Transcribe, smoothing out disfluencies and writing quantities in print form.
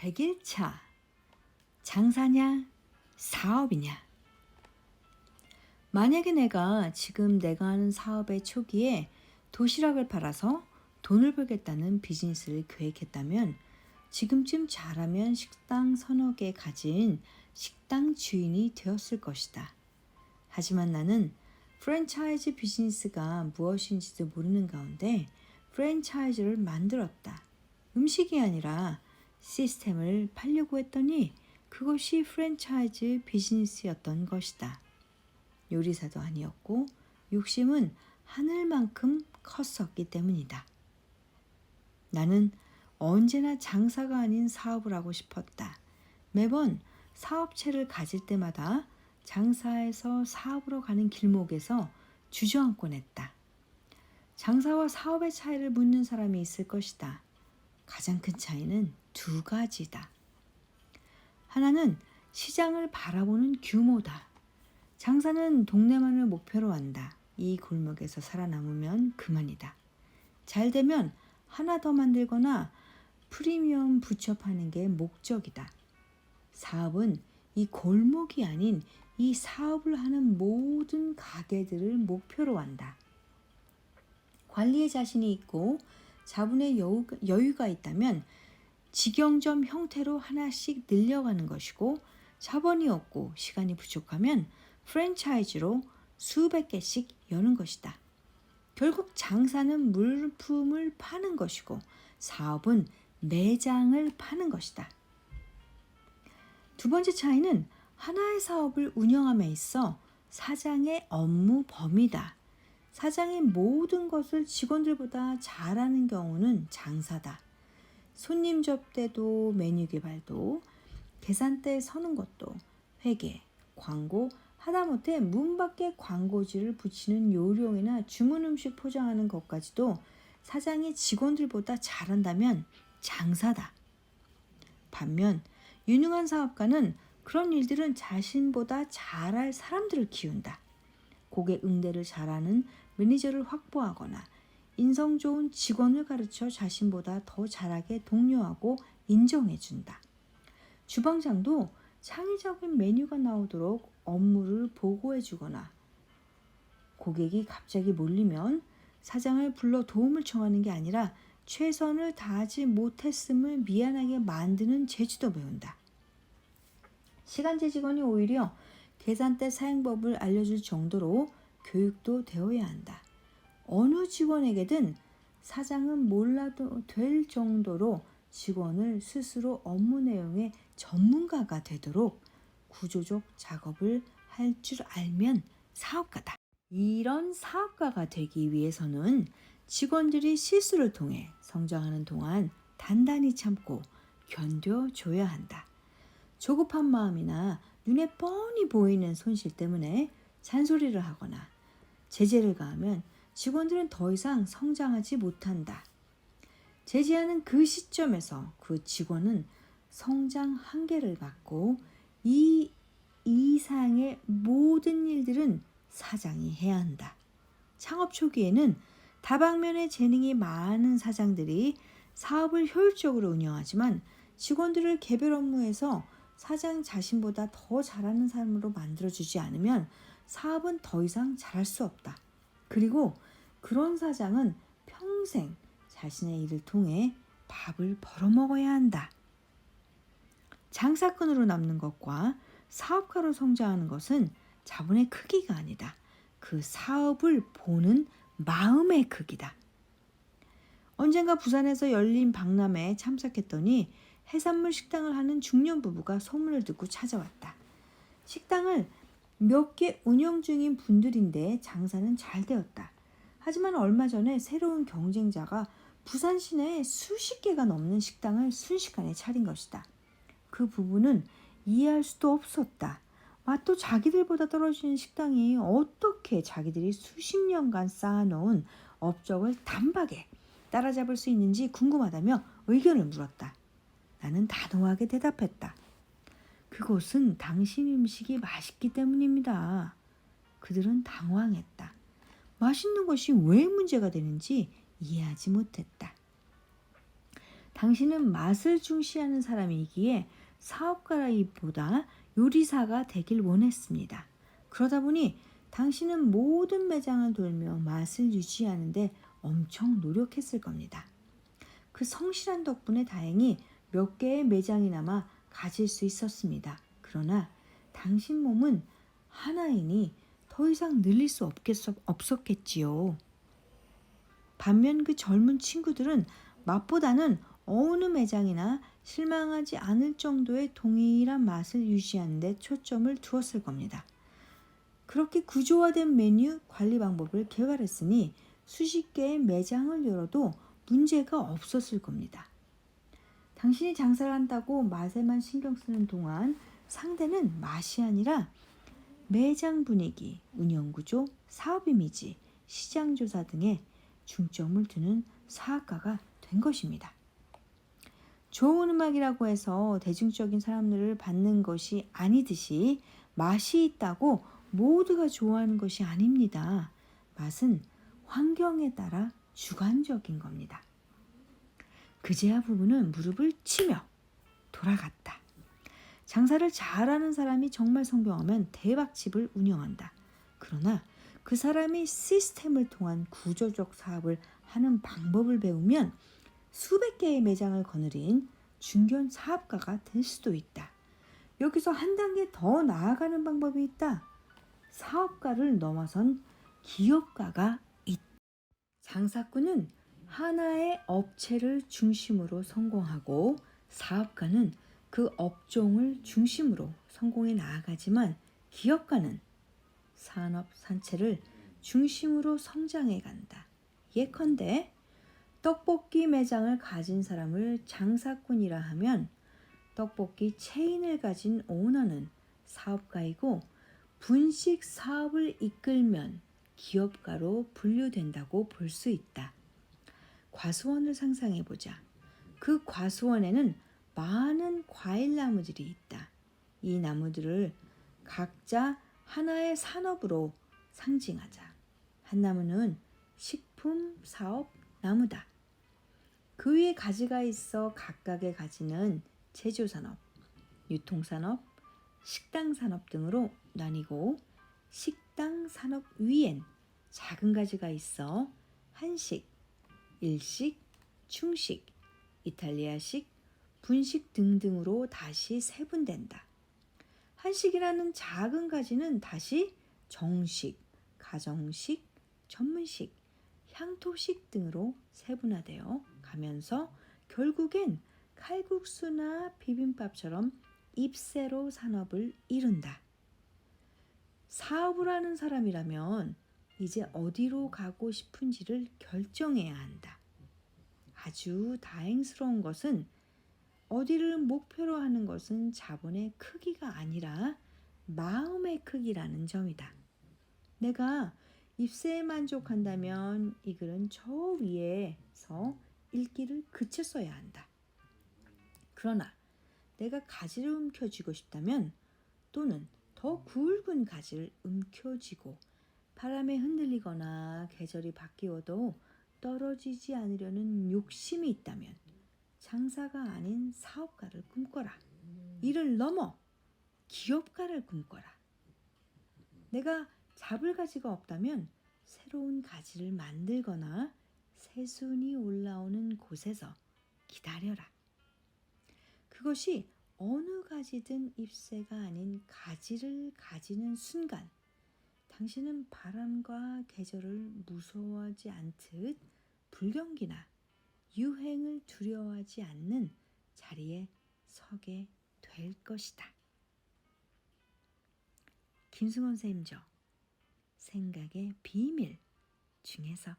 100일차 장사냐 사업이냐. 만약에 지금 내가 하는 사업의 초기에 도시락을 팔아서 돈을 벌겠다는 비즈니스를 계획했다면 지금쯤 잘하면 식당 서너 개 가진 식당 주인이 되었을 것이다. 하지만 나는 프랜차이즈 비즈니스가 무엇인지도 모르는 가운데 프랜차이즈를 만들었다. 음식이 아니라 시스템을 팔려고 했더니 그것이 프랜차이즈 비즈니스였던 것이다. 요리사도 아니었고 욕심은 하늘만큼 컸었기 때문이다. 나는 언제나 장사가 아닌 사업을 하고 싶었다. 매번 사업체를 가질 때마다 장사에서 사업으로 가는 길목에서 주저앉곤 했다. 장사와 사업의 차이를 묻는 사람이 있을 것이다. 가장 큰 차이는 두 가지다. 하나는 시장을 바라보는 규모다. 장사는 동네만을 목표로 한다. 이 골목에서 살아남으면 그만이다. 잘 되면 하나 더 만들거나 프리미엄 붙여 파는 게 목적이다. 사업은 이 골목이 아닌 이 사업을 하는 모든 가게들을 목표로 한다. 관리에 자신이 있고 자본의 여유가 있다면 직영점 형태로 하나씩 늘려가는 것이고, 자본이 없고 시간이 부족하면 프랜차이즈로 수백 개씩 여는 것이다. 결국 장사는 물품을 파는 것이고 사업은 매장을 파는 것이다. 두 번째 차이는 하나의 사업을 운영함에 있어 사장의 업무 범위다. 사장이 모든 것을 직원들보다 잘하는 경우는 장사다. 손님 접대도 메뉴 개발도 계산대에 서는 것도 회계, 광고, 하다못해 문 밖에 광고지를 붙이는 요령이나 주문 음식 포장하는 것까지도 사장이 직원들보다 잘한다면 장사다. 반면 유능한 사업가는 그런 일들은 자신보다 잘할 사람들을 키운다. 고객 응대를 잘하는 매니저를 확보하거나 인성 좋은 직원을 가르쳐 자신보다 더 잘하게 독려하고 인정해준다. 주방장도 창의적인 메뉴가 나오도록 업무를 보고해주거나 고객이 갑자기 몰리면 사장을 불러 도움을 청하는 게 아니라 최선을 다하지 못했음을 미안하게 만드는 재주도 배운다. 시간제 직원이 오히려 계산대 사용법을 알려줄 정도로 교육도 되어야 한다. 어느 직원에게든 사장은 몰라도 될 정도로 직원을 스스로 업무 내용의 전문가가 되도록 구조적 작업을 할 줄 알면 사업가다. 이런 사업가가 되기 위해서는 직원들이 실수를 통해 성장하는 동안 단단히 참고 견뎌줘야 한다. 조급한 마음이나 눈에 뻔히 보이는 손실 때문에 잔소리를 하거나 제재를 가하면 직원들은 더 이상 성장하지 못한다. 제재하는 그 시점에서 그 직원은 성장 한계를 갖고 이 이상의 모든 일들은 사장이 해야 한다. 창업 초기에는 다방면의 재능이 많은 사장들이 사업을 효율적으로 운영하지만 직원들을 개별 업무에서 사장 자신보다 더 잘하는 사람으로 만들어주지 않으면 사업은 더 이상 잘할 수 없다. 그리고 그런 사장은 평생 자신의 일을 통해 밥을 벌어먹어야 한다. 장사꾼으로 남는 것과 사업가로 성장하는 것은 자본의 크기가 아니다. 그 사업을 보는 마음의 크기다. 언젠가 부산에서 열린 박람회에 참석했더니 해산물 식당을 하는 중년 부부가 소문을 듣고 찾아왔다. 식당을 몇 개 운영 중인 분들인데 장사는 잘 되었다. 하지만 얼마 전에 새로운 경쟁자가 부산 시내에 수십 개가 넘는 식당을 순식간에 차린 것이다. 그 부부는 이해할 수도 없었다. 맛도 자기들보다 떨어지는 식당이 어떻게 자기들이 수십 년간 쌓아놓은 업적을 단박에 따라잡을 수 있는지 궁금하다며 의견을 물었다. 나는 단호하게 대답했다. 그곳은 당신 음식이 맛있기 때문입니다. 그들은 당황했다. 맛있는 것이 왜 문제가 되는지 이해하지 못했다. 당신은 맛을 중시하는 사람이기에 사업가라기보다 요리사가 되길 원했습니다. 그러다 보니 당신은 모든 매장을 돌며 맛을 유지하는데 엄청 노력했을 겁니다. 그 성실한 덕분에 다행히 몇 개의 매장이나마 가질 수 있었습니다. 그러나 당신 몸은 하나이니 더 이상 늘릴 수 없었겠지요. 반면 그 젊은 친구들은 맛보다는 어느 매장이나 실망하지 않을 정도의 동일한 맛을 유지하는 데 초점을 두었을 겁니다. 그렇게 구조화된 메뉴 관리 방법을 개발했으니 수십 개의 매장을 열어도 문제가 없었을 겁니다. 당신이 장사를 한다고 맛에만 신경 쓰는 동안 상대는 맛이 아니라 매장 분위기, 운영구조, 사업 이미지, 시장 조사 등에 중점을 두는 사업가가 된 것입니다. 좋은 음악이라고 해서 대중적인 사람들을 받는 것이 아니듯이 맛이 있다고 모두가 좋아하는 것이 아닙니다. 맛은 환경에 따라 주관적인 겁니다. 그제야 부부는 무릎을 치며 돌아갔다. 장사를 잘하는 사람이 정말 성공하면 대박집을 운영한다. 그러나 그 사람이 시스템을 통한 구조적 사업을 하는 방법을 배우면 수백 개의 매장을 거느린 중견 사업가가 될 수도 있다. 여기서 한 단계 더 나아가는 방법이 있다. 사업가를 넘어선 기업가가 있다. 장사꾼은 하나의 업체를 중심으로 성공하고 사업가는 그 업종을 중심으로 성공해 나아가지만 기업가는 산업 산체를 중심으로 성장해 간다. 예컨대 떡볶이 매장을 가진 사람을 장사꾼이라 하면 떡볶이 체인을 가진 오너는 사업가이고 분식 사업을 이끌면 기업가로 분류된다고 볼 수 있다. 과수원을 상상해보자. 그 과수원에는 많은 과일 나무들이 있다. 이 나무들을 각자 하나의 산업으로 상징하자. 한 나무는 식품 사업 나무다. 그 위에 가지가 있어 각각의 가지는 제조산업, 유통산업, 식당산업 등으로 나뉘고 식당산업 위엔 작은 가지가 있어 한식, 일식, 중식, 이탈리아식, 분식 등등으로 다시 세분된다. 한식이라는 작은 가지는 다시 정식, 가정식, 전문식, 향토식 등으로 세분화되어 가면서 결국엔 칼국수나 비빔밥처럼 입새로 산업을 이룬다. 사업을 하는 사람이라면 이제 어디로 가고 싶은지를 결정해야 한다. 아주 다행스러운 것은 어디를 목표로 하는 것은 자본의 크기가 아니라 마음의 크기라는 점이다. 내가 입새에 만족한다면 이 글은 저 위에서 읽기를 그쳤어야 한다. 그러나 내가 가지를 움켜쥐고 싶다면 또는 더 굵은 가지를 움켜쥐고 바람에 흔들리거나 계절이 바뀌어도 떨어지지 않으려는 욕심이 있다면 장사가 아닌 사업가를 꿈꿔라. 이를 넘어 기업가를 꿈꿔라. 내가 잡을 가지가 없다면 새로운 가지를 만들거나 새순이 올라오는 곳에서 기다려라. 그것이 어느 가지든 잎새가 아닌 가지를 가지는 순간 당신은 바람과 계절을 무서워하지 않듯 불경기나 유행을 두려워하지 않는 자리에 서게 될 것이다. 김승원 선생님죠. 생각의 비밀 중에서